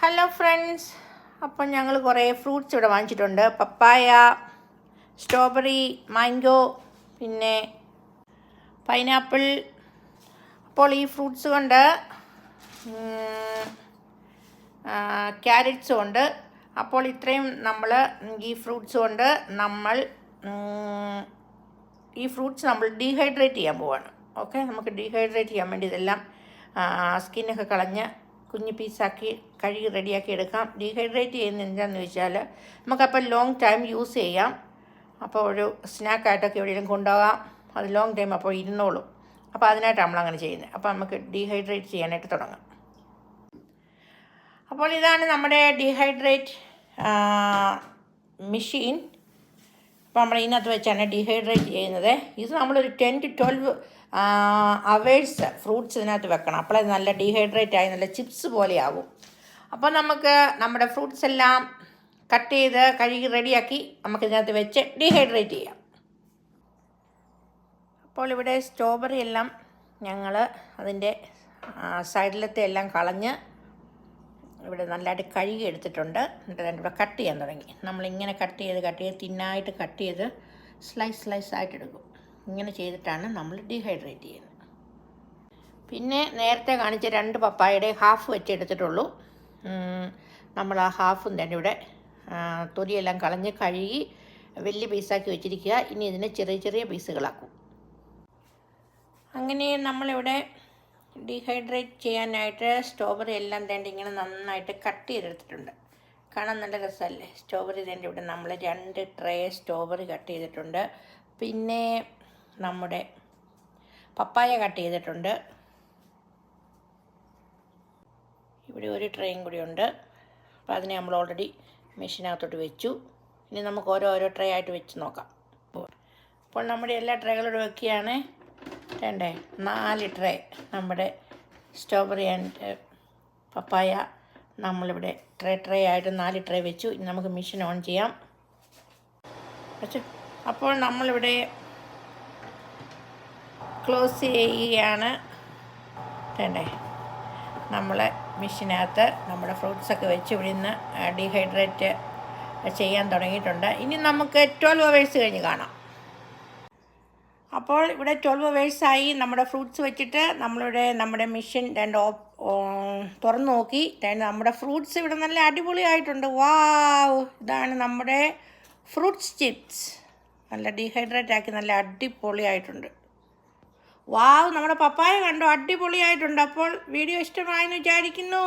Hello friends, അപ്പം ഞങ്ങൾ കുറേ ഫ്രൂട്ട്സ് ഇവിടെ വാങ്ങിച്ചിട്ടുണ്ട്. പപ്പായ, സ്ട്രോബെറി, മാംഗോ, പിന്നെ പൈനാപ്പിൾ. അപ്പോൾ ഈ ഫ്രൂട്ട്സ് കൊണ്ട് ക്യാരറ്റ്സും ഉണ്ട്. അപ്പോൾ ഇത്രയും ഈ ഫ്രൂട്ട്സ് നമ്മൾ ഡീഹൈഡ്രേറ്റ് ചെയ്യാൻ പോവാണ്. ഓക്കെ, നമുക്ക് ഡീഹൈഡ്രേറ്റ് ചെയ്യാൻ വേണ്ടി ഇതെല്ലാം സ്കിന്നൊക്കെ കളഞ്ഞ് കുഞ്ഞ് പീസാക്കി കഴുകി റെഡിയാക്കി എടുക്കാം. ഡീഹൈഡ്രേറ്റ് ചെയ്യുന്നത് എന്താണെന്ന് ചോദിച്ചാൽ നമുക്കപ്പോൾ ലോങ് ടൈം യൂസ് ചെയ്യാം. അപ്പോൾ ഒരു സ്നാക്കായിട്ടൊക്കെ എവിടെയെങ്കിലും കൊണ്ടുപോകാം. അത് ലോങ് ടൈം അപ്പോൾ ഇരുന്നോളും. അപ്പോൾ അതിനായിട്ടാണ് നമ്മളങ്ങനെ ചെയ്യുന്നത്. അപ്പോൾ നമുക്ക് ഡീഹൈഡ്രേറ്റ് ചെയ്യാനായിട്ട് തുടങ്ങാം. അപ്പോൾ ഇതാണ് നമ്മുടെ ഡീഹൈഡ്രേറ്റ് മെഷീൻ. അപ്പോൾ നമ്മൾ ഇതിനകത്ത് വെച്ചാണ് ഡീഹൈഡ്രേറ്റ് ചെയ്യുന്നത്. ഇത് നമ്മളൊരു 10 to 12 അവേഴ്സ് ഫ്രൂട്ട്സ് ഇതിനകത്ത് വെക്കണം. അപ്പോഴേ നല്ല ഡീഹൈഡ്രേറ്റ് ആയി നല്ല ചിപ്സ് പോലെയാകും. അപ്പോൾ നമുക്ക് നമ്മുടെ ഫ്രൂട്ട്സ് എല്ലാം കട്ട് ചെയ്ത് കഴുകി റെഡിയാക്കി നമുക്കിതിനകത്ത് വെച്ച് ഡീഹൈഡ്രേറ്റ് ചെയ്യാം. അപ്പോൾ ഇവിടെ സ്ട്രോബെറി എല്ലാം ഞങ്ങൾ അതിൻ്റെ സൈഡിലത്തെ എല്ലാം കളഞ്ഞ് ഇവിടെ നല്ലതായിട്ട് കഴുകി എടുത്തിട്ടുണ്ട്. എന്നിട്ട് അതിൻ്റെ ഇവിടെ കട്ട് ചെയ്യാൻ തുടങ്ങി. നമ്മളിങ്ങനെ കട്ട് ചെയ്ത് തിന്നായിട്ട് കട്ട് ചെയ്ത് സ്ലൈസ് ആയിട്ട് എടുക്കും. ഇങ്ങനെ ചെയ്തിട്ടാണ് നമ്മൾ ഡീഹൈഡ്രേറ്റ് ചെയ്യുന്നത്. പിന്നെ നേരത്തെ കാണിച്ച 2 പപ്പായയുടെ ഹാഫ് വെച്ചെടുത്തിട്ടുള്ളൂ. നമ്മൾ ആ ഹാഫും തന്നെ ഇവിടെ തൊലിയെല്ലാം കളഞ്ഞ് കഴുകി വലിയ പീസാക്കി വെച്ചിരിക്കുക. ഇനി ഇതിനെ ചെറിയ പീസുകളാക്കും. അങ്ങനെ നമ്മളിവിടെ ഡീഹൈഡ്രേറ്റ് ചെയ്യാനായിട്ട് സ്ട്രോബെറി എല്ലാം തേണ്ടി ഇങ്ങനെ നന്നായിട്ട് കട്ട് ചെയ്തെടുത്തിട്ടുണ്ട്. കാണാൻ നല്ല രസമല്ലേ? സ്ട്രോബെറി തേണ്ടി ഇവിടെ നമ്മൾ 2 ട്രേ സ്ട്രോബെറി കട്ട് ചെയ്തിട്ടുണ്ട്. പിന്നെ നമ്മുടെ പപ്പായ കട്ട് ചെയ്തിട്ടുണ്ട്. ഇവിടെ ഒരു ട്രേയും കൂടി ഉണ്ട്. അപ്പോൾ അതിനെ നമ്മൾ ഓൾറെഡി മെഷീനകത്തോട്ട് വെച്ചു. ഇനി നമുക്ക് ഓരോ ട്രേ ആയിട്ട് വെച്ച് നോക്കാം. അപ്പോൾ നമ്മുടെ എല്ലാ ട്രേകളോട് വെക്കുകയാണ്. 4 ട്രേ നമ്മുടെ സ്ട്രോബെറി ആൻഡ് പപ്പായ നമ്മളിവിടെ ട്രേ ആയിട്ട് 4 ട്രേ വെച്ചു. ഇനി നമുക്ക് മെഷീൻ ഓൺ ചെയ്യാം. അപ്പോൾ നമ്മളിവിടെ ക്ലോസ് ചെയ്യുകയാണ്. നമ്മൾ മെഷീനകത്ത് നമ്മുടെ ഫ്രൂട്ട്സൊക്കെ വെച്ച് ഇവിടെ നിന്ന് ഡീഹൈഡ്രേറ്റ് ചെയ്യാൻ തുടങ്ങിയിട്ടുണ്ട്. ഇനി നമുക്ക് 12 അവേഴ്സ് കഴിഞ്ഞ് കാണാം. അപ്പോൾ ഇവിടെ 12 അവേഴ്സായി നമ്മുടെ ഫ്രൂട്ട്സ് വെച്ചിട്ട് നമ്മുടെ മെഷീൻ തുറന്നു നോക്കി. നമ്മുടെ ഫ്രൂട്ട്സ് ഇവിടെ നല്ല അടിപൊളിയായിട്ടുണ്ട്. വാവ്, ഇതാണ് നമ്മുടെ ഫ്രൂട്ട്സ് ചിപ്സ്. നല്ല ഡീഹൈഡ്രേറ്റ് ആക്കി നല്ല അടിപൊളിയായിട്ടുണ്ട്. വാവ്, നമ്മുടെ പപ്പായ കണ്ടോ, അടിപൊളിയായിട്ടുണ്ട്. അപ്പോൾ വീഡിയോ ഇഷ്ടമായെന്ന് വിചാരിക്കുന്നു.